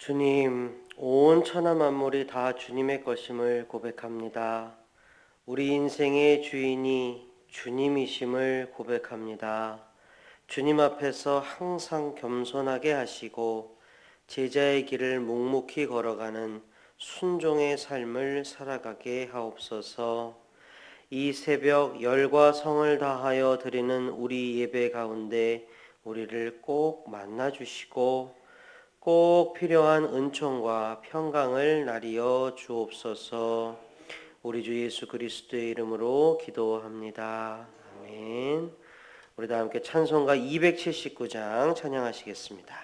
주님, 온 천하 만물이 다 주님의 것임을 고백합니다. 우리 인생의 주인이 주님이심을 고백합니다. 주님 앞에서 항상 겸손하게 하시고 제자의 길을 묵묵히 걸어가는 순종의 삶을 살아가게 하옵소서. 이 새벽 열과 성을 다하여 드리는 우리 예배 가운데 우리를 꼭 만나 주시고 꼭 필요한 은총과 평강을 나리어 주옵소서. 우리 주 예수 그리스도의 이름으로 기도합니다. 아멘. 우리 다 함께 찬송가 279장 찬양하시겠습니다.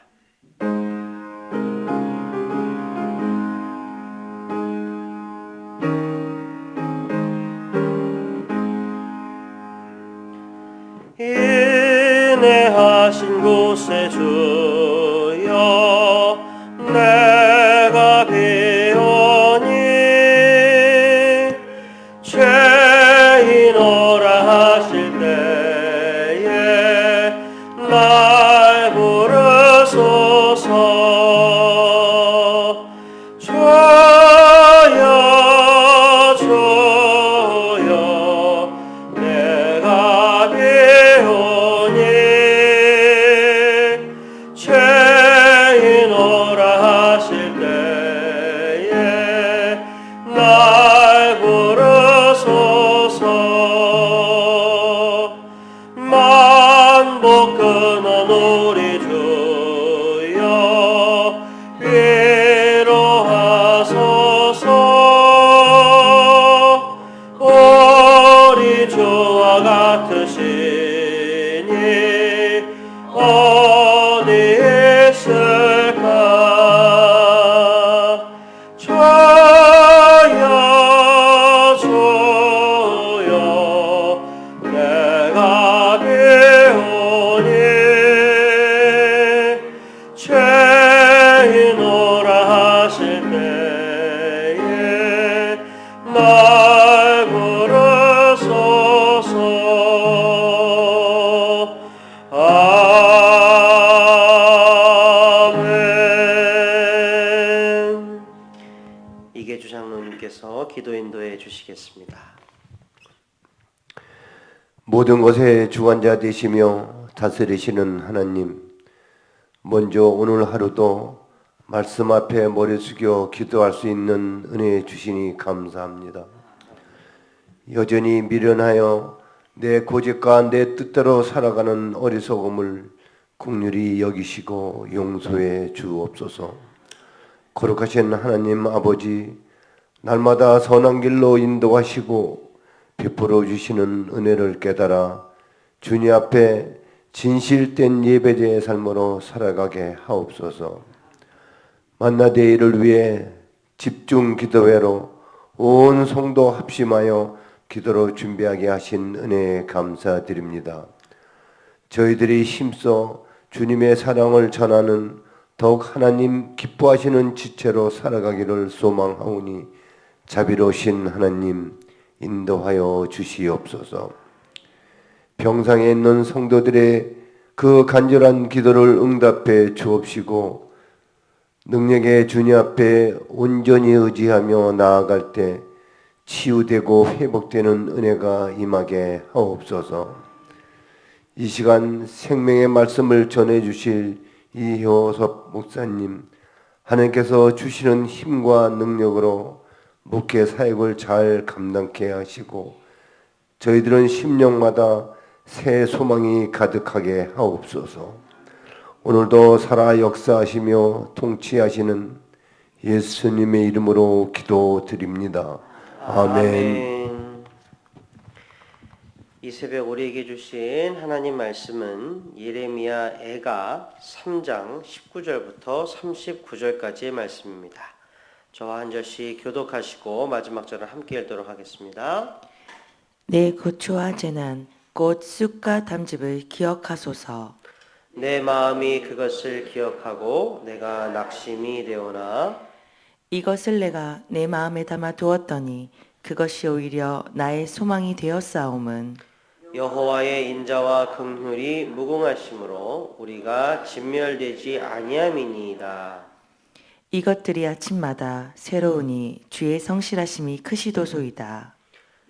인내하신 곳에 주여 내가 배우니 죄인오라 하실 때에 날 부르소서. 주여 주여 내가 배우니 죄인오라 하실 때에 날 부르소서. 만복 끊은 우리 주여 위로하소서. 우리 주와 같으시니 어디 있을까. 주여 주여 내가 배우니 죄인오라 하실 때에 날 부르소서. 아멘. 이계주 장로님께서 기도 인도해 주시겠습니다. 모든 것에 주관자 되시며 다스리시는 하나님, 먼저 오늘 하루도 말씀 앞에 머리 숙여 기도할 수 있는 은혜 주시니 감사합니다. 여전히 미련하여 내 고집과 내 뜻대로 살아가는 어리석음을 긍휼히 여기시고 용서해 주옵소서. 거룩하신 하나님 아버지, 날마다 선한 길로 인도하시고 베풀어 주시는 은혜를 깨달아 주님 앞에 진실된 예배자의 삶으로 살아가게 하옵소서. 만나데이를 위해 집중 기도회로 온 성도 합심하여 기도로 준비하게 하신 은혜에 감사드립니다. 저희들이 힘써 주님의 사랑을 전하는 더욱 하나님 기뻐하시는 지체로 살아가기를 소망하오니 자비로우신 하나님 인도하여 주시옵소서. 병상에 있는 성도들의 그 간절한 기도를 응답해 주옵시고 능력의 주님 앞에 온전히 의지하며 나아갈 때 치유되고 회복되는 은혜가 임하게 하옵소서. 이 시간 생명의 말씀을 전해주실 이효섭 목사님, 하나님께서 주시는 힘과 능력으로 목회 사역을 잘 감당케 하시고 저희들은 심령마다 새 소망이 가득하게 하옵소서. 오늘도 살아 역사하시며 통치하시는 예수님의 이름으로 기도드립니다. 아멘. 이 새벽 우리에게 주신 하나님 말씀은 예레미야 애가 3장 19절부터 39절까지의 말씀입니다. 저와 한 절씩 교독하시고 마지막 절을 함께 읽도록 하겠습니다. 내 고초와 재난 곧 쑥과 담즙을 기억하소서. 내 마음이 그것을 기억하고 내가 낙심이 되오나 이것을 내가 내 마음에 담아 두었더니 그것이 오히려 나의 소망이 되었사옴은 여호와의 인자와 긍휼이 무궁하심으로 우리가 진멸되지 아니함이니이다. 이것들이 아침마다 새로우니 주의 성실하심이 크시도소이다.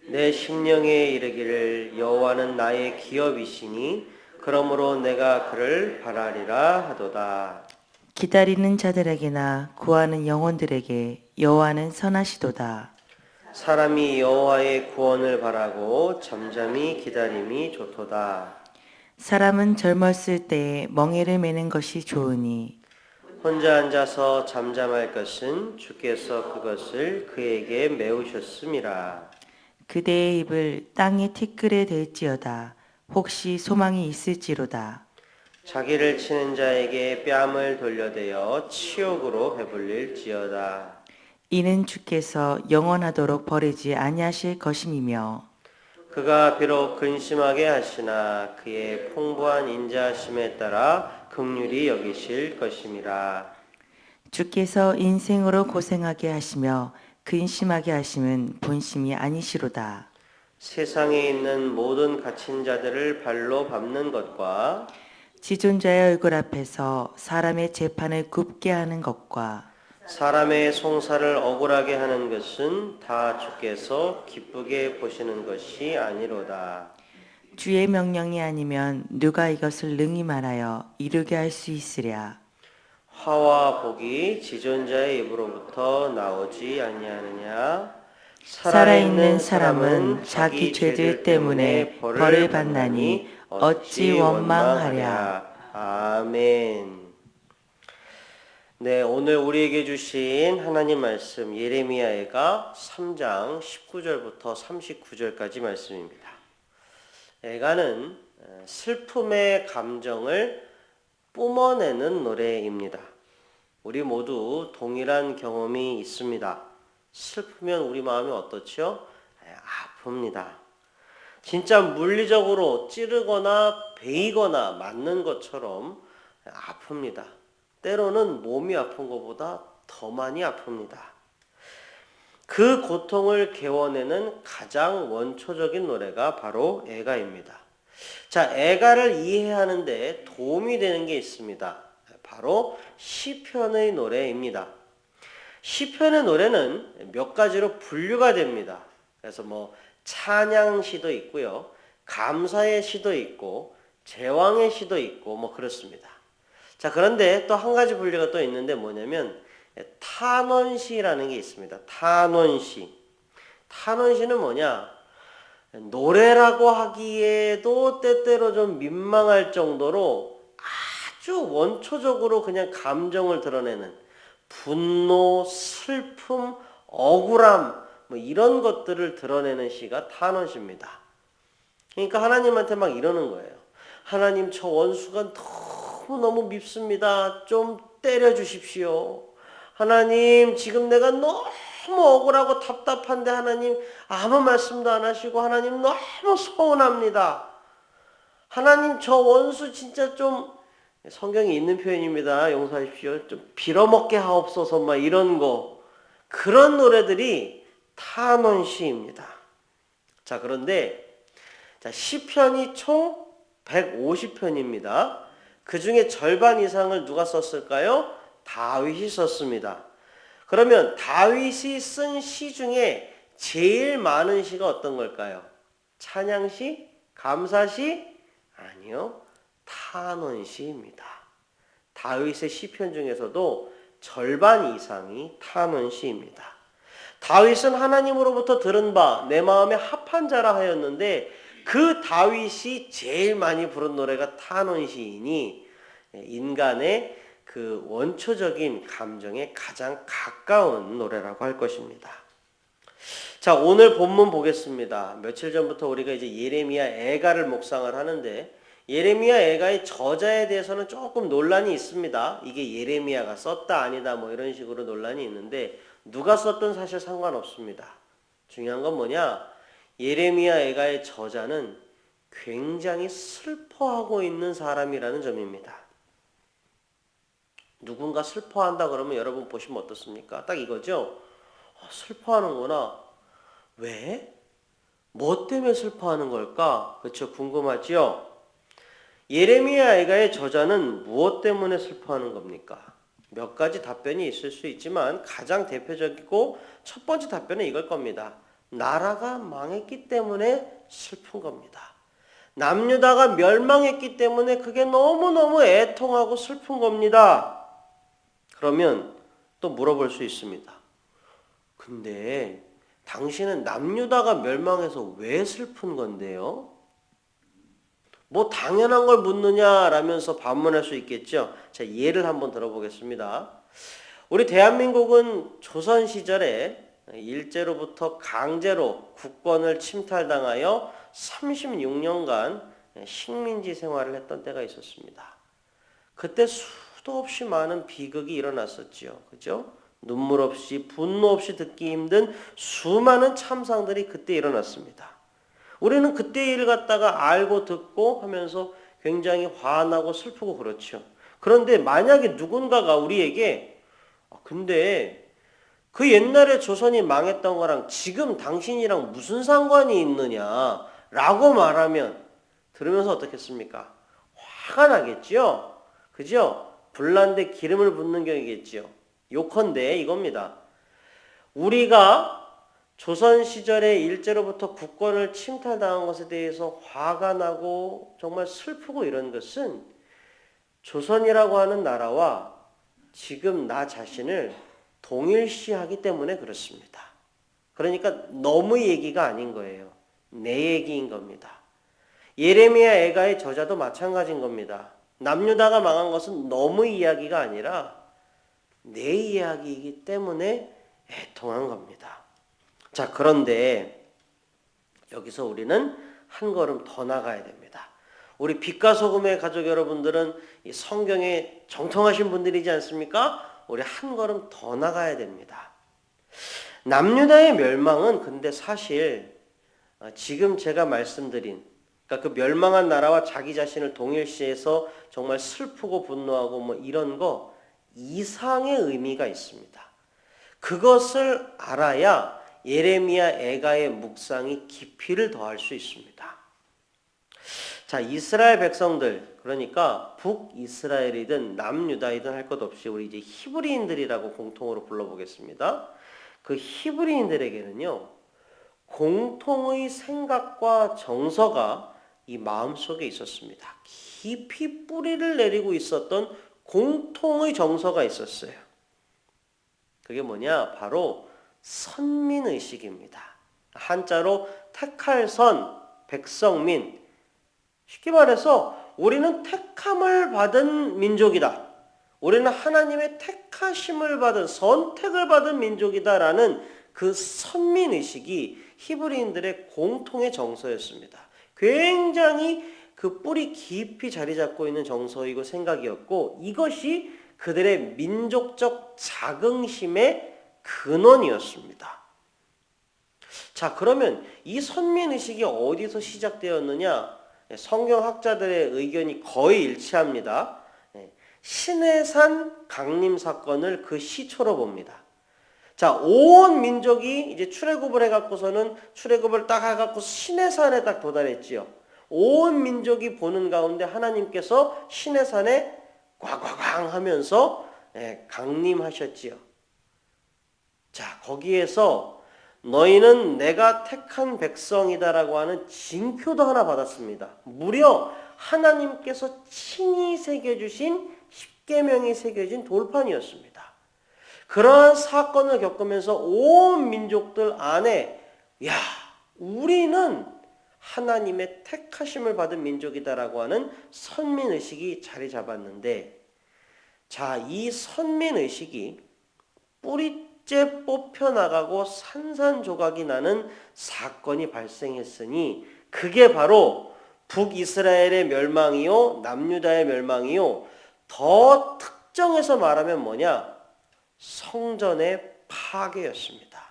내 심령에 이르기를 여호와는 나의 기업이시니 그러므로 내가 그를 바라리라 하도다. 기다리는 자들에게나 구하는 영혼들에게 여호와는 선하시도다. 사람이 여호와의 구원을 바라고 잠잠히 기다림이 좋도다. 사람은 젊었을 때에 멍에를 매는 것이 좋으니 혼자 앉아서 잠잠할 것은 주께서 그것을 그에게 메우셨음이라. 그대의 입을 땅의 티끌에 댈지어다. 혹시 소망이 있을지로다. 자기를 치는 자에게 뺨을 돌려대어 치욕으로 배불릴지어다. 이는 주께서 영원하도록 버리지 아니하실 것임이며 그가 비록 근심하게 하시나 그의 풍부한 인자하심에 따라 긍휼히 여기실 것임이라. 주께서 인생으로 고생하게 하시며 근심하게 하심은 본심이 아니시로다. 세상에 있는 모든 갇힌 자들을 발로 밟는 것과 지존자의 얼굴 앞에서 사람의 재판을 굽게 하는 것과 사람의 송사를 억울하게 하는 것은 다 주께서 기쁘게 보시는 것이 아니로다. 주의 명령이 아니면 누가 이것을 능히 말하여 이루게 할 수 있으랴. 화와 복이 지존자의 입으로부터 나오지 아니하느냐. 살아있는 사람은 자기 죄들 때문에 벌을 받나니 어찌 원망하랴. 아멘. 네, 오늘 우리에게 주신 하나님 말씀 예레미야애가 3장 19절부터 39절까지 말씀입니다. 애가는 슬픔의 감정을 뿜어내는 노래입니다. 우리 모두 동일한 경험이 있습니다. 슬프면 우리 마음이 어떻죠? 아픕니다. 진짜 물리적으로 찌르거나 베이거나 맞는 것처럼 아픕니다. 때로는 몸이 아픈 것보다 더 많이 아픕니다. 그 고통을 개워내는 가장 원초적인 노래가 바로 애가입니다. 자, 애가를 이해하는데 도움이 되는 게 있습니다. 바로 시편의 노래입니다. 시편의 노래는 몇 가지로 분류가 됩니다. 그래서 찬양시도 있고요, 감사의 시도 있고, 제왕의 시도 있고, 그렇습니다. 자, 그런데 또 한 가지 분류가 또 있는데 뭐냐면 탄원시라는 게 있습니다. 탄원시. 탄원시는 뭐냐? 노래라고 하기에도 때때로 좀 민망할 정도로 아주 원초적으로 그냥 감정을 드러내는 분노, 슬픔, 억울함 이런 것들을 드러내는 시가 탄원시입니다. 그러니까 하나님한테 막 이러는 거예요. 하나님, 저 원수가 너무 밉습니다. 좀 때려주십시오. 하나님, 지금 내가 너무 억울하고 답답한데 하나님 아무 말씀도 안 하시고 하나님 너무 서운합니다. 하나님, 저 원수 진짜 좀, 성경에 있는 표현입니다. 용서하십시오. 좀 빌어먹게 하옵소서 이런 거. 그런 노래들이 탄원시입니다. 자, 그런데 시편이 총 150편입니다. 그 중에 절반 이상을 누가 썼을까요? 다윗이 썼습니다. 그러면 다윗이 쓴 시 중에 제일 많은 시가 어떤 걸까요? 찬양시? 감사시? 아니요. 탄원시입니다. 다윗의 시편 중에서도 절반 이상이 탄원시입니다. 다윗은 하나님으로부터 들은 바 내 마음에 합한 자라 하였는데 그 다윗이 제일 많이 부른 노래가 탄원시이니 인간의 그 원초적인 감정에 가장 가까운 노래라고 할 것입니다. 자, 오늘 본문 보겠습니다. 며칠 전부터 우리가 이제 예레미야 애가를 묵상을 하는데 예레미야 애가의 저자에 대해서는 조금 논란이 있습니다. 이게 예레미야가 썼다 아니다 이런 식으로 논란이 있는데 누가 썼든 사실 상관없습니다. 중요한 건 뭐냐? 예레미야 애가의 저자는 굉장히 슬퍼하고 있는 사람이라는 점입니다. 누군가 슬퍼한다 그러면 여러분 보시면 어떻습니까? 딱 이거죠? 슬퍼하는구나. 왜? 뭐 때문에 슬퍼하는 걸까? 그렇죠? 궁금하죠? 예레미야 애가의 저자는 무엇 때문에 슬퍼하는 겁니까? 몇 가지 답변이 있을 수 있지만 가장 대표적이고 첫 번째 답변은 이걸 겁니다. 나라가 망했기 때문에 슬픈 겁니다. 남유다가 멸망했기 때문에 그게 너무너무 애통하고 슬픈 겁니다. 그러면 또 물어볼 수 있습니다. 근데 당신은 남유다가 멸망해서 왜 슬픈 건데요? 뭐 당연한 걸 묻느냐라면서 반문할 수 있겠죠. 자, 예를 한번 들어보겠습니다. 우리 대한민국은 조선 시절에 일제로부터 강제로 국권을 침탈당하여 36년간 식민지 생활을 했던 때가 있었습니다. 그때 수도 없이 많은 비극이 일어났었죠. 그죠? 눈물 없이 분노 없이 듣기 힘든 수많은 참상들이 그때 일어났습니다. 우리는 그때 일을 갖다가 알고 듣고 하면서 굉장히 화나고 슬프고 그렇죠. 그런데 만약에 누군가가 우리에게 근데 그 옛날에 조선이 망했던 거랑 지금 당신이랑 무슨 상관이 있느냐 라고 말하면 들으면서 어떻겠습니까? 화가 나겠죠? 그죠? 불난데 기름을 붓는 격이겠죠. 요컨대 이겁니다. 우리가 조선 시절에 일제로부터 국권을 침탈당한 것에 대해서 화가 나고 정말 슬프고 이런 것은 조선이라고 하는 나라와 지금 나 자신을 동일시하기 때문에 그렇습니다. 그러니까 너무 얘기가 아닌 거예요. 내 얘기인 겁니다. 예레미야 애가의 저자도 마찬가지인 겁니다. 남유다가 망한 것은 너무 이야기가 아니라 내 이야기이기 때문에 애통한 겁니다. 자, 그런데 여기서 우리는 한 걸음 더 나가야 됩니다. 우리 빛과 소금의 가족 여러분들은 이 성경에 정통하신 분들이지 않습니까? 우리 한 걸음 더 나가야 됩니다. 남유다의 멸망은 근데 사실 지금 제가 말씀드린 그러니까 그 멸망한 나라와 자기 자신을 동일시해서 정말 슬프고 분노하고 뭐 이런 거 이상의 의미가 있습니다. 그것을 알아야 예레미야 애가의 묵상이 깊이를 더할 수 있습니다. 자, 이스라엘 백성들, 그러니까 북이스라엘이든 남유다이든 할 것 없이 우리 이제 히브리인들이라고 공통으로 불러보겠습니다. 그 히브리인들에게는요, 공통의 생각과 정서가 이 마음속에 있었습니다. 깊이 뿌리를 내리고 있었던 공통의 정서가 있었어요. 그게 뭐냐? 바로 선민의식입니다. 한자로 택할 선, 백성민. 쉽게 말해서 우리는 택함을 받은 민족이다. 우리는 하나님의 택하심을 받은, 선택을 받은 민족이다라는 그 선민의식이 히브리인들의 공통의 정서였습니다. 굉장히 그 뿌리 깊이 자리 잡고 있는 정서이고 생각이었고 이것이 그들의 민족적 자긍심의 근원이었습니다. 자, 그러면 이 선민의식이 어디서 시작되었느냐? 성경학자들의 의견이 거의 일치합니다. 신해산 강림 사건을 그 시초로 봅니다. 자, 온 민족이 이제 출애굽을 해갖고서는 출애굽을 딱 해갖고 신해산에 딱 도달했지요. 온 민족이 보는 가운데 하나님께서 신해산에 꽝꽝꽝 하면서 강림하셨지요. 자, 거기에서 너희는 내가 택한 백성이다라고 하는 징표도 하나 받았습니다. 무려 하나님께서 친히 새겨주신 십계명이 새겨진 돌판이었습니다. 그러한 사건을 겪으면서 온 민족들 안에 야, 우리는 하나님의 택하심을 받은 민족이다라고 하는 선민의식이 자리 잡았는데 자, 이 선민의식이 뿌리째 뽑혀나가고 산산조각이 나는 사건이 발생했으니 그게 바로 북이스라엘의 멸망이요 남유다의 멸망이요 더 특정해서 말하면 뭐냐? 성전의 파괴였습니다.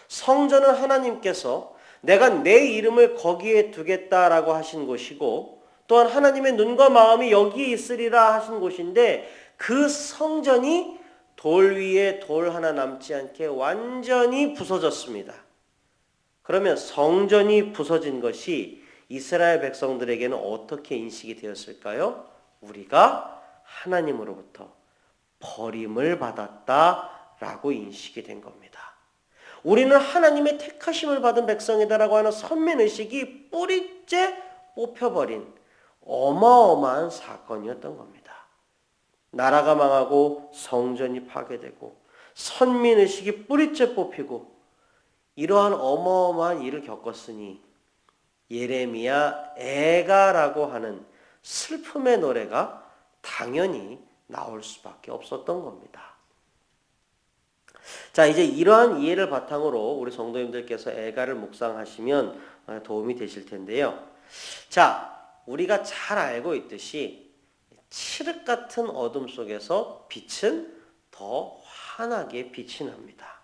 성전은 하나님께서 내가 내 이름을 거기에 두겠다라고 하신 곳이고 또한 하나님의 눈과 마음이 여기에 있으리라 하신 곳인데 그 성전이 돌 위에 돌 하나 남지 않게 완전히 부서졌습니다. 그러면 성전이 부서진 것이 이스라엘 백성들에게는 어떻게 인식이 되었을까요? 우리가 하나님으로부터 버림을 받았다라고 인식이 된 겁니다. 우리는 하나님의 택하심을 받은 백성이다라고 하는 선민의식이 뿌리째 뽑혀버린 어마어마한 사건이었던 겁니다. 나라가 망하고 성전이 파괴되고 선민의식이 뿌리째 뽑히고 이러한 어마어마한 일을 겪었으니 예레미야 애가라고 하는 슬픔의 노래가 당연히 나올 수밖에 없었던 겁니다. 자, 이제 이러한 이해를 바탕으로 우리 성도님들께서 애가를 묵상하시면 도움이 되실 텐데요. 자, 우리가 잘 알고 있듯이 칠흑 같은 어둠 속에서 빛은 더 환하게 빛이 납니다.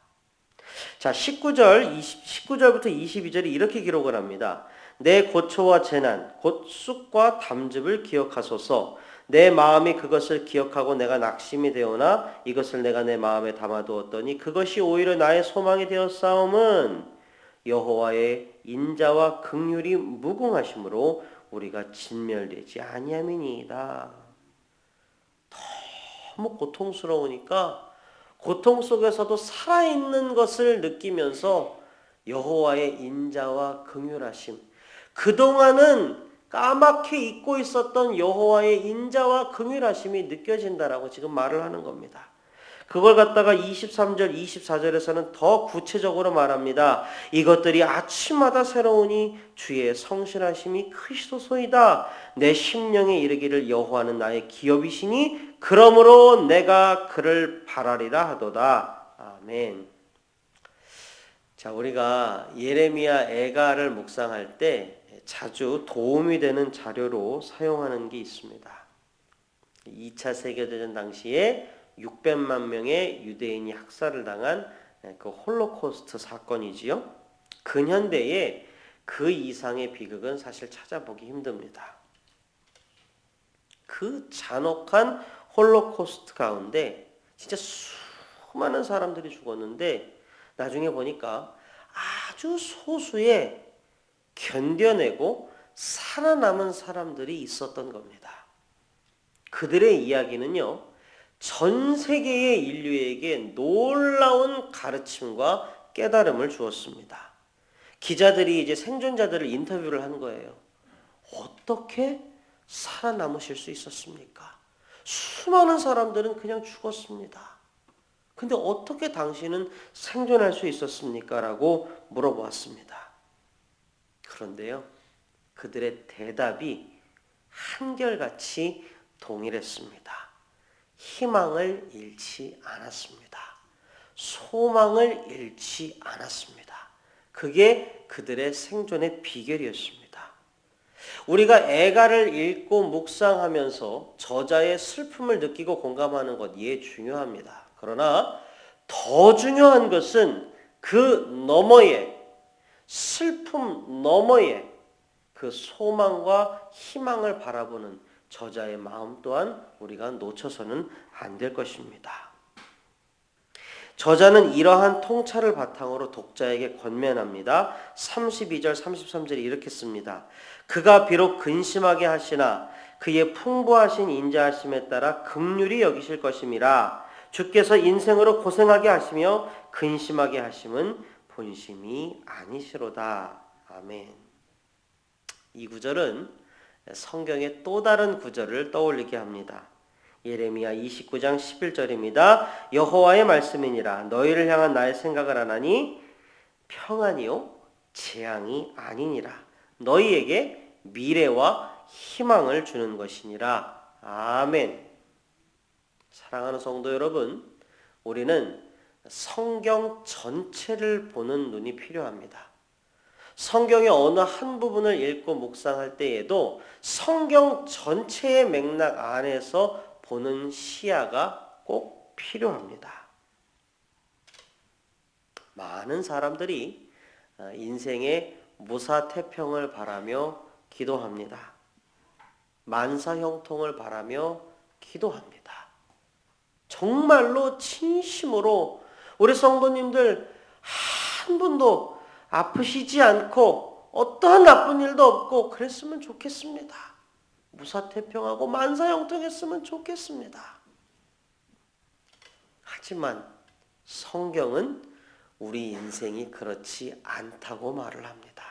자, 19절부터 22절이 이렇게 기록을 합니다. 내 고초와 재난, 곧 쑥과 담즙을 기억하소서. 내 마음이 그것을 기억하고 내가 낙심이 되오나 이것을 내가 내 마음에 담아두었더니 그것이 오히려 나의 소망이 되었사옴은 여호와의 인자와 긍휼이 무궁하심으로 우리가 진멸되지 아니함이니이다. 너무 고통스러우니까 고통 속에서도 살아있는 것을 느끼면서 여호와의 인자와 긍휼하심, 그동안은 까맣게 잊고 있었던 여호와의 인자와 긍휼하심이 느껴진다라고 지금 말을 하는 겁니다. 그걸 갖다가 23절, 24절에서는 더 구체적으로 말합니다. 이것들이 아침마다 새로우니 주의 성실하심이 크시도소이다. 내 심령에 이르기를 여호와는 나의 기업이시니 그러므로 내가 그를 바라리라 하도다. 아멘. 자, 우리가 예레미야 애가를 묵상할 때 자주 도움이 되는 자료로 사용하는 게 있습니다. 2차 세계대전 당시에 600만 명의 유대인이 학살을 당한 그 홀로코스트 사건이지요. 근현대에 그 이상의 비극은 사실 찾아보기 힘듭니다. 그 잔혹한 홀로코스트 가운데 진짜 수많은 사람들이 죽었는데 나중에 보니까 아주 소수의 견뎌내고 살아남은 사람들이 있었던 겁니다. 그들의 이야기는요, 전 세계의 인류에게 놀라운 가르침과 깨달음을 주었습니다. 기자들이 이제 생존자들을 인터뷰를 한 거예요. 어떻게 살아남으실 수 있었습니까? 수많은 사람들은 그냥 죽었습니다. 근데 어떻게 당신은 생존할 수 있었습니까? 라고 물어보았습니다. 그런데요, 그들의 대답이 한결같이 동일했습니다. 희망을 잃지 않았습니다. 소망을 잃지 않았습니다. 그게 그들의 생존의 비결이었습니다. 우리가 애가를 읽고 묵상하면서 저자의 슬픔을 느끼고 공감하는 것 중요합니다. 그러나 더 중요한 것은 그 너머에, 슬픔 너머에 그 소망과 희망을 바라보는 저자의 마음 또한 우리가 놓쳐서는 안 될 것입니다. 저자는 이러한 통찰을 바탕으로 독자에게 권면합니다. 32절, 33절에 이렇게 씁니다. 그가 비록 근심하게 하시나 그의 풍부하신 인자하심에 따라 긍휼히 여기실 것임이라. 주께서 인생으로 고생하게 하시며 근심하게 하심은 본심이 아니시로다. 아멘. 이 구절은 성경의 또 다른 구절을 떠올리게 합니다. 예레미야 29장 11절입니다. 여호와의 말씀이니라. 너희를 향한 나의 생각을 하나니 평안이요 재앙이 아니니라. 너희에게 미래와 희망을 주는 것이니라. 아멘. 사랑하는 성도 여러분, 우리는 성경 전체를 보는 눈이 필요합니다. 성경의 어느 한 부분을 읽고 묵상할 때에도 성경 전체의 맥락 안에서 보는 시야가 꼭 필요합니다. 많은 사람들이 인생의 무사태평을 바라며 기도합니다. 만사형통을 바라며 기도합니다. 정말로 진심으로 우리 성도님들 한 분도 아프시지 않고 어떠한 나쁜 일도 없고 그랬으면 좋겠습니다. 무사태평하고 만사형통했으면 좋겠습니다. 하지만 성경은 우리 인생이 그렇지 않다고 말을 합니다.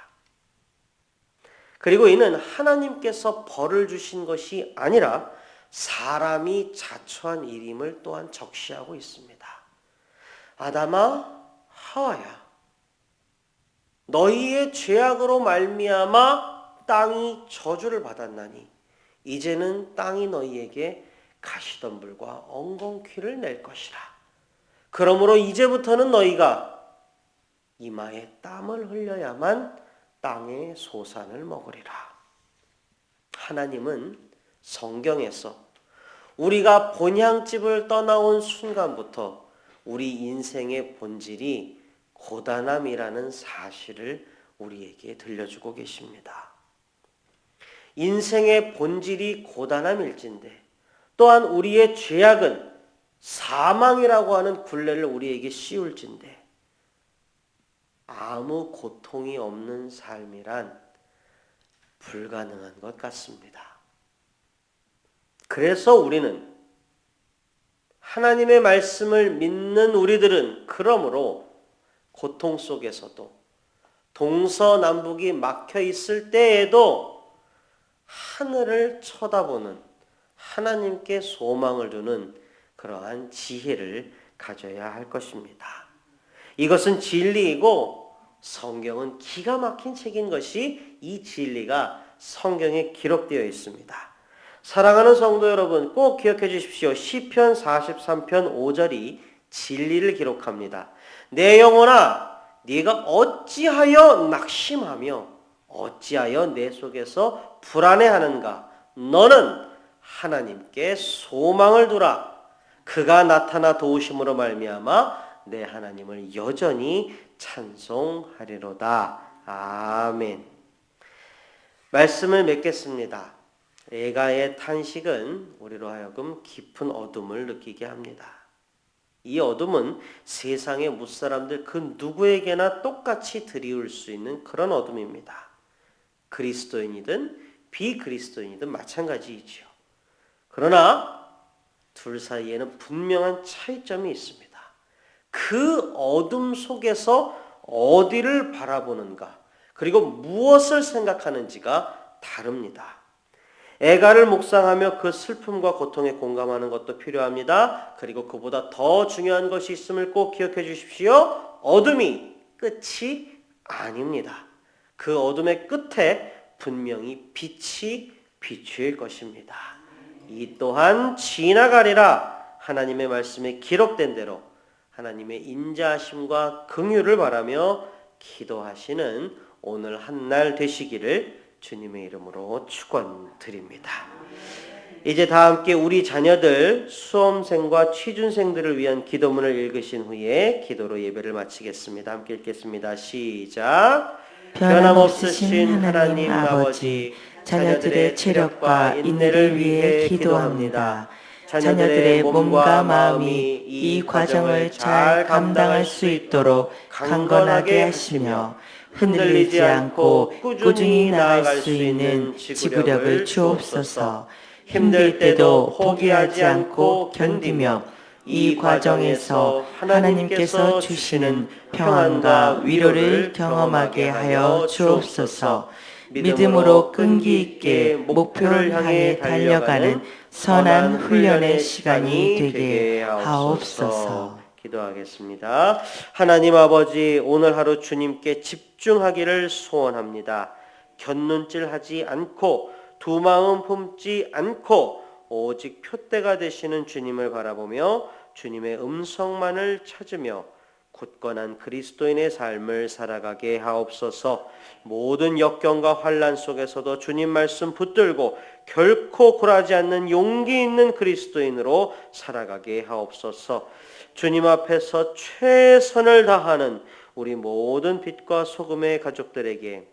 그리고 이는 하나님께서 벌을 주신 것이 아니라 사람이 자초한 일임을 또한 적시하고 있습니다. 아담아, 하와야, 너희의 죄악으로 말미암아 땅이 저주를 받았나니 이제는 땅이 너희에게 가시덤불과 엉겅퀴를 낼 것이라. 그러므로 이제부터는 너희가 이마에 땀을 흘려야만 땅의 소산을 먹으리라. 하나님은 성경에서 우리가 본향집을 떠나온 순간부터 우리 인생의 본질이 고단함이라는 사실을 우리에게 들려주고 계십니다. 인생의 본질이 고단함일진데 또한 우리의 죄악은 사망이라고 하는 굴레를 우리에게 씌울진데 아무 고통이 없는 삶이란 불가능한 것 같습니다. 그래서 우리는 하나님의 말씀을 믿는 우리들은 그러므로 고통 속에서도 동서남북이 막혀 있을 때에도 하늘을 쳐다보는 하나님께 소망을 두는 그러한 지혜를 가져야 할 것입니다. 이것은 진리이고 성경은 기가 막힌 책인 것이 이 진리가 성경에 기록되어 있습니다. 사랑하는 성도 여러분, 꼭 기억해 주십시오. 시편 43편 5절이 진리를 기록합니다. 내 영혼아, 네가 어찌하여 낙심하며 어찌하여 내 속에서 불안해하는가? 너는 하나님께 소망을 두라. 그가 나타나 도우심으로 말미암아 내 하나님을 여전히 찬송하리로다. 아멘. 말씀을 맺겠습니다. 애가의 탄식은 우리로 하여금 깊은 어둠을 느끼게 합니다. 이 어둠은 세상의 무사람들 그 누구에게나 똑같이 드리울 수 있는 그런 어둠입니다. 그리스도인이든 비그리스도인이든 마찬가지이지요. 그러나 둘 사이에는 분명한 차이점이 있습니다. 그 어둠 속에서 어디를 바라보는가, 그리고 무엇을 생각하는지가 다릅니다. 애가를 묵상하며 그 슬픔과 고통에 공감하는 것도 필요합니다. 그리고 그보다 더 중요한 것이 있음을 꼭 기억해 주십시오. 어둠이 끝이 아닙니다. 그 어둠의 끝에 분명히 빛이 비추일 것입니다. 이 또한 지나가리라. 하나님의 말씀에 기록된 대로 하나님의 인자하심과 긍휼을 바라며 기도하시는 오늘 한날 되시기를 주님의 이름으로 축원드립니다. 이제 다 함께 우리 자녀들 수험생과 취준생들을 위한 기도문을 읽으신 후에 기도로 예배를 마치겠습니다. 함께 읽겠습니다. 시작. 변함없으신 하나님 아버지, 자녀들의 체력과 인내를 위해 기도합니다. 자녀들의 몸과 마음이 이 과정을 잘 감당할 수 있도록 강건하게 하시며 흔들리지 않고 꾸준히 나아갈 수 있는 지구력을 주옵소서. 힘들 때도 포기하지 않고 견디며 이 과정에서 하나님께서 주시는 평안과 위로를 경험하게 하여 주옵소서. 믿음으로 끈기 있게 목표를 향해 달려가는 선한 훈련의 시간이 되게 하옵소서. 기도하겠습니다. 하나님 아버지, 오늘 하루 주님께 집중하기를 소원합니다. 곁눈질하지 않고 두 마음 품지 않고 오직 표대가 되시는 주님을 바라보며 주님의 음성만을 찾으며 굳건한 그리스도인의 삶을 살아가게 하옵소서. 모든 역경과 환난 속에서도 주님 말씀 붙들고 결코 굴하지 않는 용기 있는 그리스도인으로 살아가게 하옵소서. 주님 앞에서 최선을 다하는 우리 모든 빛과 소금의 가족들에게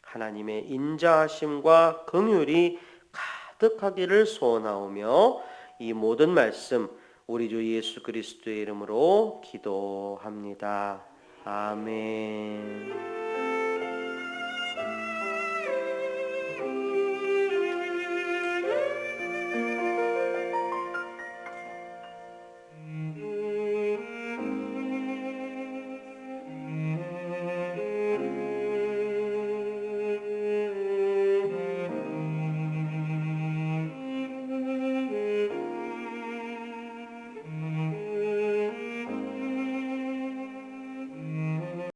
하나님의 인자하심과 긍휼이 가득하기를 소원하오며 이 모든 말씀 우리 주 예수 그리스도의 이름으로 기도합니다. 아멘.